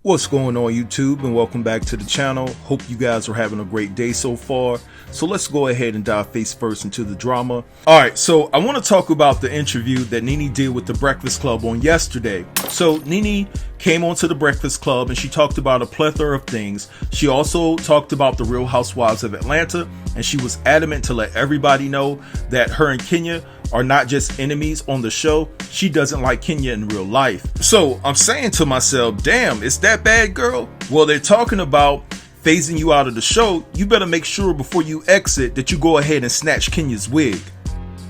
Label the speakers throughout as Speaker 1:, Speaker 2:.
Speaker 1: What's going on YouTube, and welcome back to the channel. Hope you guys are having a great day so far. So let's go ahead and dive face first into the drama. Alright, so I want to talk about the interview that NeNe did with the Breakfast Club on yesterday. So NeNe came onto the Breakfast Club and she talked about a plethora of things. She also talked about the Real Housewives of Atlanta, and she was adamant to let everybody know that her and Kenya are not just enemies on the show. She doesn't like Kenya in real life. So I'm saying to myself, damn, it's that bad, girl? Well, they're talking about phasing you out of the show. You better make sure before you exit that you go ahead and snatch Kenya's wig.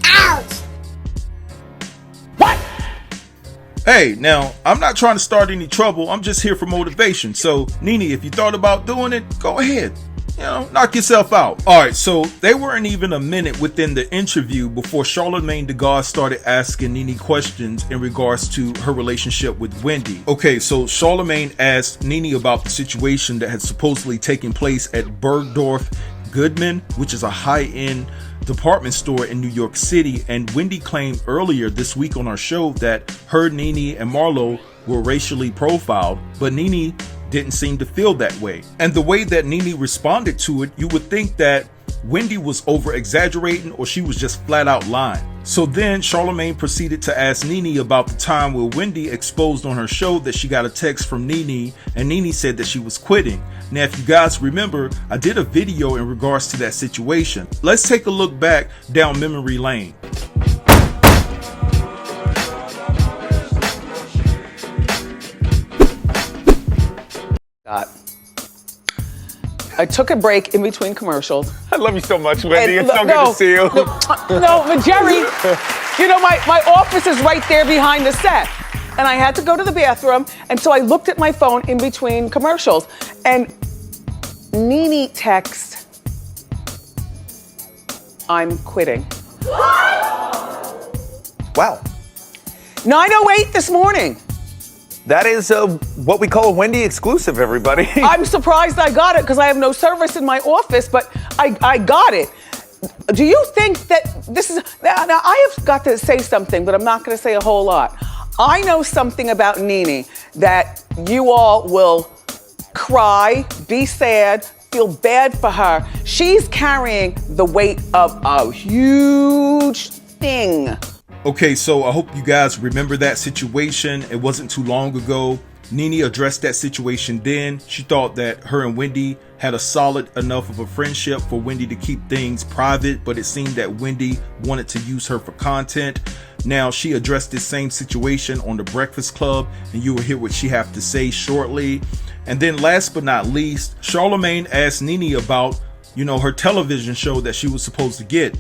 Speaker 2: Ouch!
Speaker 1: What? Hey, now, I'm not trying to start any trouble. I'm just here for motivation. So, NeNe, if you thought about doing it, go ahead. You know, knock yourself out. Alright, so they weren't even a minute within the interview before Charlamagne the God started asking NeNe questions in regards to her relationship with Wendy. Okay, so Charlamagne asked NeNe about the situation that had supposedly taken place at Bergdorf Goodman, which is a high-end department store in New York City, and Wendy claimed earlier this week on our show that her, NeNe, and Marlo were racially profiled, but NeNe didn't seem to feel that way. And the way that NeNe responded to it, you would think that Wendy was over exaggerating or she was just flat out lying. So then Charlamagne proceeded to ask NeNe about the time where Wendy exposed on her show that she got a text from NeNe, and NeNe said that she was quitting. Now, if you guys remember, I did a video in regards to that situation. Let's take a look back down memory lane.
Speaker 3: I took a break in between commercials.
Speaker 4: I love you so much, Wendy. It's so good to see you.
Speaker 3: No, but Jerry, you know, my office is right there behind the set. And I had to go to the bathroom, and so I looked at my phone in between commercials. And NeNe text, "I'm quitting."
Speaker 4: Wow.
Speaker 3: 9:08 this morning.
Speaker 4: That is what we call a Wendy Exclusive, everybody.
Speaker 3: I'm surprised I got it because I have no service in my office, but I got it. Do you think that this is, now I have got to say something, but I'm not gonna say a whole lot. I know something about NeNe that you all will cry, be sad, feel bad for her. She's carrying the weight of a huge thing.
Speaker 1: Okay, so I hope you guys remember that situation. It wasn't too long ago. NeNe addressed that situation then. She thought that her and Wendy had a solid enough of a friendship for Wendy to keep things private, but it seemed that Wendy wanted to use her for content. Now, she addressed this same situation on the Breakfast Club, and you will hear what she have to say shortly. And then last but not least, Charlamagne asked NeNe about, you know, her television show that she was supposed to get.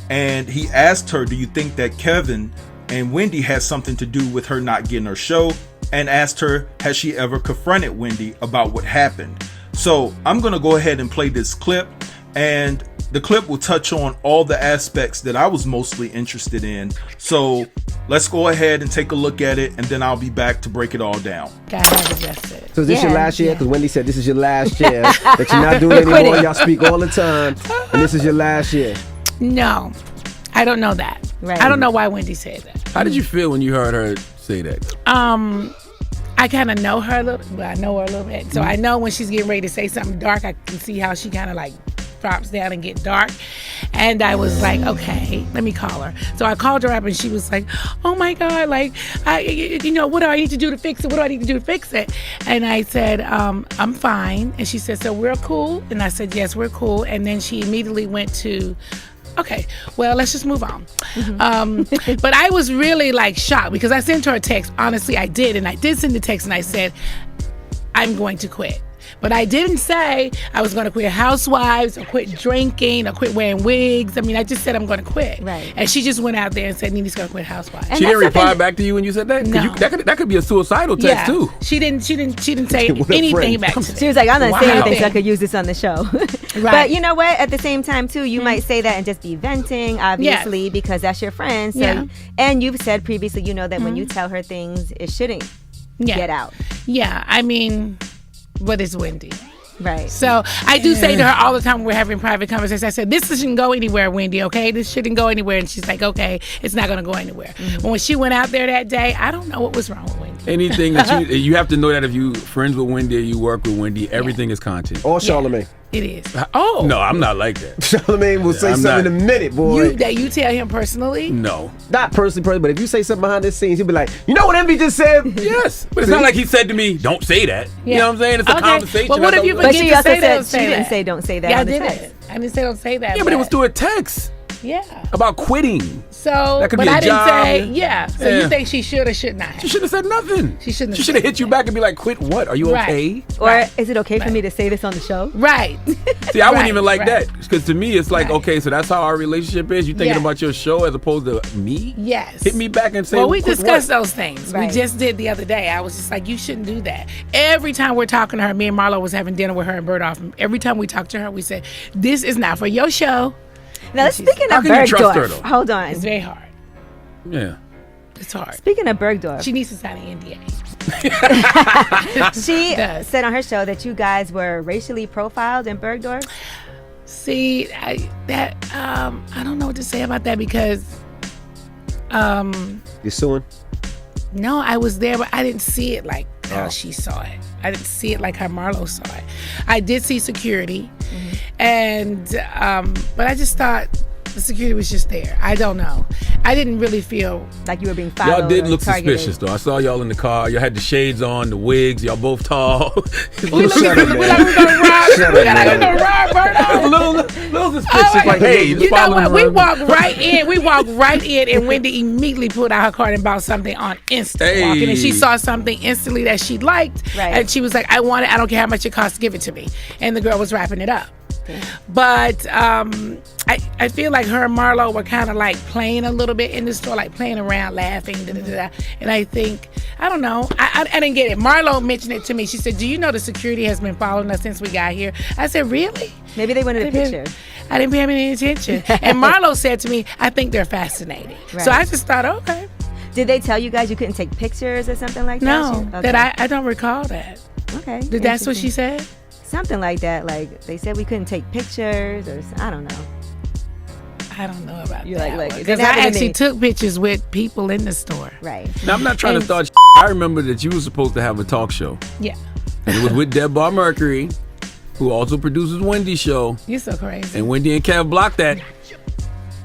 Speaker 1: And he asked her, do you think that Kevin and Wendy had something to do with her not getting her show? And asked her, has she ever confronted Wendy about what happened? So I'm going to go ahead and play this clip, and the clip will touch on all the aspects that I was mostly interested in. So let's go ahead and take a look at it, and then I'll be back to break it all down.
Speaker 5: I have adjusted.
Speaker 6: So is this your last year? Because Wendy said this is your last year, that you're not doing it anymore. Y'all speak all the time, and this is your last year.
Speaker 5: No, I don't know that.
Speaker 2: Right.
Speaker 5: I don't know why Wendy said that.
Speaker 7: How did you feel when you heard her say that?
Speaker 5: I kind of know her a little. Well, I know her a little bit, so I know when she's getting ready to say something dark. I can see how she kind of like drops down and get dark. And I was like, okay, let me call her. So I called her up, and she was like, oh my God, like, you know, what do I need to do to fix it? What do I need to do to fix it? And I said, I'm fine. And she said, so we're cool? And I said, yes, we're cool. And then she immediately went to, okay, well, let's just move on. But I was really like shocked because I sent her a text. Honestly, I did. And I did send the text, and I said, I'm going to quit. But I didn't say I was going to quit Housewives or quit drinking or quit wearing wigs. I mean, I just said I'm going to quit.
Speaker 2: Right.
Speaker 5: And she just went out there and said, NeNe's going to quit Housewives.
Speaker 2: And
Speaker 7: She didn't reply
Speaker 2: something-
Speaker 7: back to you when you said that? 'Cause
Speaker 5: No.
Speaker 7: that could be a suicidal text too.
Speaker 5: She didn't say
Speaker 6: What a
Speaker 5: anything
Speaker 6: friend.
Speaker 5: back to me.
Speaker 2: She was like, I'm not saying anything, so I
Speaker 5: Nothing.
Speaker 2: could use this on the show.
Speaker 5: Right.
Speaker 2: But you know what? At the same time, too, you might say that and just be venting, obviously, because that's your friend. So,
Speaker 5: Yeah.
Speaker 2: and you've said previously, you know that when you tell her things, it shouldn't get out.
Speaker 5: Yeah, I mean, what is Wendy?
Speaker 2: Right.
Speaker 5: So I do say to her all the time when we're having private conversations, I said, this shouldn't go anywhere, Wendy, okay? This shouldn't go anywhere. And she's like, okay, it's not going to go anywhere. But when she went out there that day, I don't know what was wrong with Wendy.
Speaker 7: Anything that you have to know that if you friends with Wendy or you work with Wendy, everything is content.
Speaker 6: Or Charlamagne.
Speaker 5: It is. Oh.
Speaker 7: No, I'm not like that.
Speaker 6: Charlamagne will say something in a minute, boy.
Speaker 5: You tell him personally?
Speaker 7: No.
Speaker 6: Not personally, but if you say something behind the scenes, he'll be like, you know what Envy just said?
Speaker 7: Yes. But it's not like he said to me, don't say that. You know what I'm saying? It's a conversation.
Speaker 5: But what if you
Speaker 2: But
Speaker 5: forget
Speaker 2: she
Speaker 5: to
Speaker 2: also
Speaker 5: say
Speaker 2: said
Speaker 5: that?
Speaker 2: she didn't say don't say that.
Speaker 5: Yeah, I
Speaker 2: on the
Speaker 5: did
Speaker 2: text.
Speaker 5: it. I didn't say don't say that.
Speaker 7: Yeah, but it was through a text.
Speaker 5: Yeah.
Speaker 7: About quitting.
Speaker 5: So,
Speaker 7: That could
Speaker 5: but
Speaker 7: be a
Speaker 5: I didn't
Speaker 7: job.
Speaker 5: say, yeah. So
Speaker 7: Yeah.
Speaker 5: you think she should or should not?
Speaker 7: She should have said nothing.
Speaker 5: She shouldn't have
Speaker 7: She should have
Speaker 5: said
Speaker 7: hit you back and be like, quit what? Are you
Speaker 5: Right.
Speaker 7: okay?
Speaker 2: Or is it okay for me to say this on the show?
Speaker 5: Right.
Speaker 7: See, I wouldn't
Speaker 5: Right,
Speaker 7: even like
Speaker 5: right.
Speaker 7: that. Because to me, it's like, okay, so that's how our relationship is? You thinking
Speaker 5: Yeah.
Speaker 7: about your show as opposed to me?
Speaker 5: Yes.
Speaker 7: Hit me back and say,
Speaker 5: Well, we
Speaker 7: quit
Speaker 5: discussed
Speaker 7: what?
Speaker 5: those things.
Speaker 2: Right.
Speaker 5: We just did the other day. I was just like, you shouldn't do that. Every time we're talking to her, me and Marlo was having dinner with her and Bergdorf. Every time we talk to her, we say, this is not for your show.
Speaker 2: Now, speaking
Speaker 7: How
Speaker 2: of
Speaker 7: can you trust her,
Speaker 2: Bergdorf,
Speaker 7: though?
Speaker 2: hold on.
Speaker 5: It's very hard.
Speaker 7: Yeah.
Speaker 5: It's hard.
Speaker 2: Speaking of Bergdorf,
Speaker 5: She needs to sign an NDA.
Speaker 2: she
Speaker 5: does.
Speaker 2: said on her show that you guys were racially profiled in Bergdorf.
Speaker 5: See, I don't know what to say about that because,
Speaker 6: You're suing?
Speaker 5: no, I was there, but I didn't see it like how she saw it. I didn't see it like how Marlo saw it. I did see security, and but I just thought the security was just there. I don't know. I didn't really feel
Speaker 2: Like you were being followed.
Speaker 7: Y'all did
Speaker 2: or
Speaker 7: look
Speaker 2: targeted.
Speaker 7: suspicious, though. I saw y'all in the car. Y'all had the shades on, the wigs. Y'all both tall.
Speaker 5: we like we gonna rob.
Speaker 6: Shut
Speaker 5: We
Speaker 6: up,
Speaker 5: gotta
Speaker 6: man.
Speaker 5: go rob
Speaker 7: a
Speaker 5: Bergdorf.
Speaker 7: little suspicious. Like, hey,
Speaker 5: you
Speaker 7: just
Speaker 5: know
Speaker 7: following
Speaker 5: what? We
Speaker 7: her.
Speaker 5: walked right in. We walked right in, and Wendy immediately pulled out her card and bought something on instant
Speaker 7: Hey.
Speaker 5: walking. And she saw something instantly that she liked,
Speaker 2: Right.
Speaker 5: and she was like, "I want it. I don't care how much it costs. Give it to me." And the girl was wrapping it up. But I feel like her and Marlo were kind of like playing a little bit in the store, like playing around, laughing, and I think, I don't know, I didn't get it. Marlo mentioned it to me. She said, do you know the security has been following us since we got here? I said, really?
Speaker 2: Maybe they wanted a picture.
Speaker 5: I didn't pay any attention. And Marlo said to me, I think they're fascinating.
Speaker 2: Right.
Speaker 5: So I just thought, okay.
Speaker 2: Did they tell you guys you couldn't take pictures or something like that?
Speaker 5: No,
Speaker 2: Okay.
Speaker 5: that I don't recall that.
Speaker 2: Okay.
Speaker 5: That's what she said?
Speaker 2: Something like that. Like they said we couldn't take pictures or I don't know.
Speaker 5: I don't know about
Speaker 2: You're
Speaker 5: that.
Speaker 2: like, look, it
Speaker 5: Because
Speaker 2: didn't happen
Speaker 5: I
Speaker 2: to
Speaker 5: actually
Speaker 2: me.
Speaker 5: took pictures with people in the store.
Speaker 2: Right.
Speaker 7: Now, I'm not trying to
Speaker 5: And-
Speaker 7: start. I remember that you were supposed to have a talk show.
Speaker 5: Yeah.
Speaker 7: And it was with Deborah Mercury, who also produces Wendy's show.
Speaker 5: You're so crazy.
Speaker 7: And Wendy and Kev blocked that.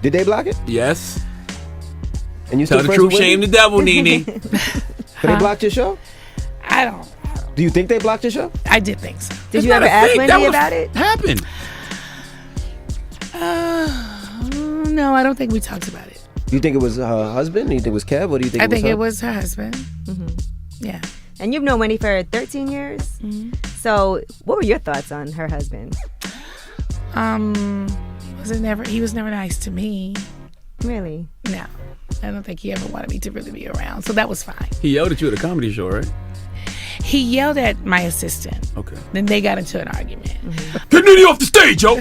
Speaker 6: Did they block it?
Speaker 7: Yes.
Speaker 6: And you
Speaker 7: Tell
Speaker 6: still
Speaker 7: the
Speaker 6: friends
Speaker 7: truth,
Speaker 6: with
Speaker 7: shame the
Speaker 6: Wendy?
Speaker 7: devil, NeNe.
Speaker 6: But they blocked your show?
Speaker 5: I don't.
Speaker 6: Do you think they blocked your show?
Speaker 5: I did think so.
Speaker 2: Did
Speaker 7: It's
Speaker 2: you
Speaker 7: not
Speaker 2: ever
Speaker 7: a
Speaker 2: ask
Speaker 7: thing.
Speaker 2: Wendy
Speaker 7: That was-
Speaker 2: about it?
Speaker 7: Happened.
Speaker 5: No, I don't think we talked about it.
Speaker 6: Do you think it was her husband? Do you think it was Kev? Or do you think
Speaker 5: I
Speaker 6: it was
Speaker 5: think
Speaker 6: her?
Speaker 5: it was her husband. Yeah.
Speaker 2: And you've known Wendy for 13 years. So what were your thoughts on her husband?
Speaker 5: He was never nice to me.
Speaker 2: Really?
Speaker 5: No. I don't think he ever wanted me to really be around. So that was fine.
Speaker 7: He yelled at you at a comedy show, right?
Speaker 5: He yelled at my assistant.
Speaker 7: Okay.
Speaker 5: Then they got into an argument.
Speaker 7: Get NeNe off the stage, yo!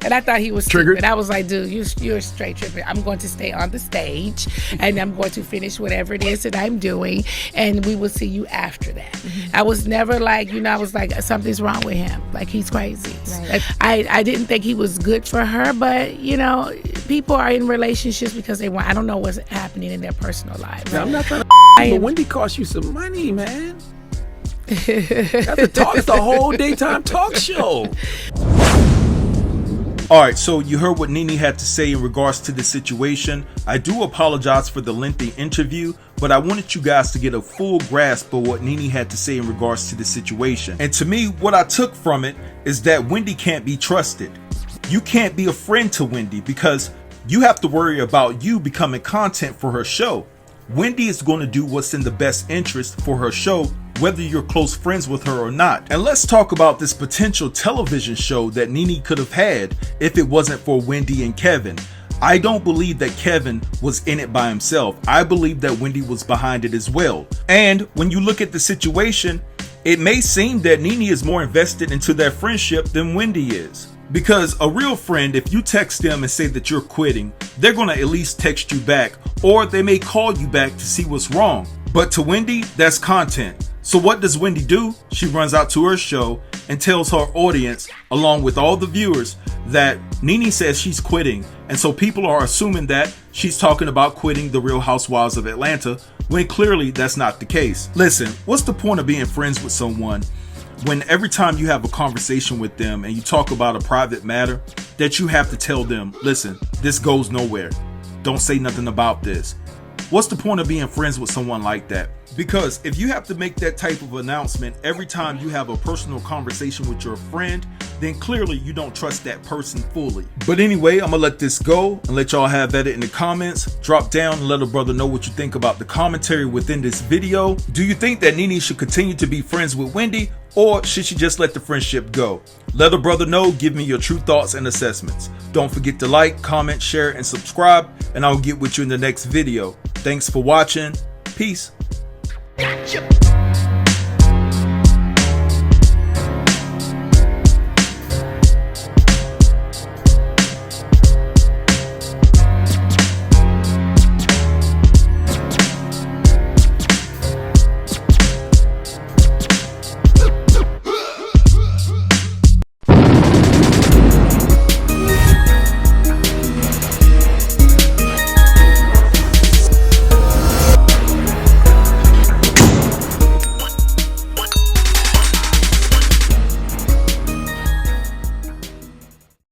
Speaker 5: And I thought he was
Speaker 7: Triggered?
Speaker 5: stupid. I was like, dude, you're straight tripping. I'm going to stay on the stage and I'm going to finish whatever it is that I'm doing and we will see you after that. I was never like, I was like, something's wrong with him. Like, he's crazy.
Speaker 2: Right.
Speaker 5: I didn't think he was good for her, but, people are in relationships because they want, I don't know what's happening in their personal lives.
Speaker 7: Now, I'm not trying to
Speaker 5: I
Speaker 7: but
Speaker 5: am-
Speaker 7: Wendy cost you some money, man. That's a whole daytime talk show.
Speaker 1: All right, so you heard what NeNe had to say in regards to the situation. I do apologize for the lengthy interview, but I wanted you guys to get a full grasp of what NeNe had to say in regards to the situation. And to me, what I took from it is that Wendy can't be trusted. You can't be a friend to Wendy because you have to worry about you becoming content for her show. Wendy is going to do what's in the best interest for her show, whether you're close friends with her or not. And let's talk about this potential television show that NeNe could have had if it wasn't for Wendy and Kevin. I don't believe that Kevin was in it by himself. I believe that Wendy was behind it as well. And when you look at the situation, it may seem that NeNe is more invested into their friendship than Wendy is. Because a real friend, if you text them and say that you're quitting, they're going to at least text you back, or they may call you back to see what's wrong. But to Wendy, that's content. So what does Wendy do? She runs out to her show and tells her audience, along with all the viewers, that NeNe says she's quitting, and so people are assuming that she's talking about quitting the Real Housewives of Atlanta, when clearly that's not the case. Listen, what's the point of being friends with someone when every time you have a conversation with them and you talk about a private matter that you have to tell them, listen, this goes nowhere, don't say nothing about this? What's the point of being friends with someone like that? Because if you have to make that type of announcement every time you have a personal conversation with your friend, then clearly you don't trust that person fully. But anyway, I'm gonna let this go and let y'all have at it in the comments. Drop down and let a brother know what you think about the commentary within this video. Do you think that NeNe should continue to be friends with Wendy, or should she just let the friendship go? Let a brother know, give me your true thoughts and assessments. Don't forget to like, comment, share, and subscribe, and I'll get with you in the next video. Thanks for watching. Peace.
Speaker 8: Gotcha.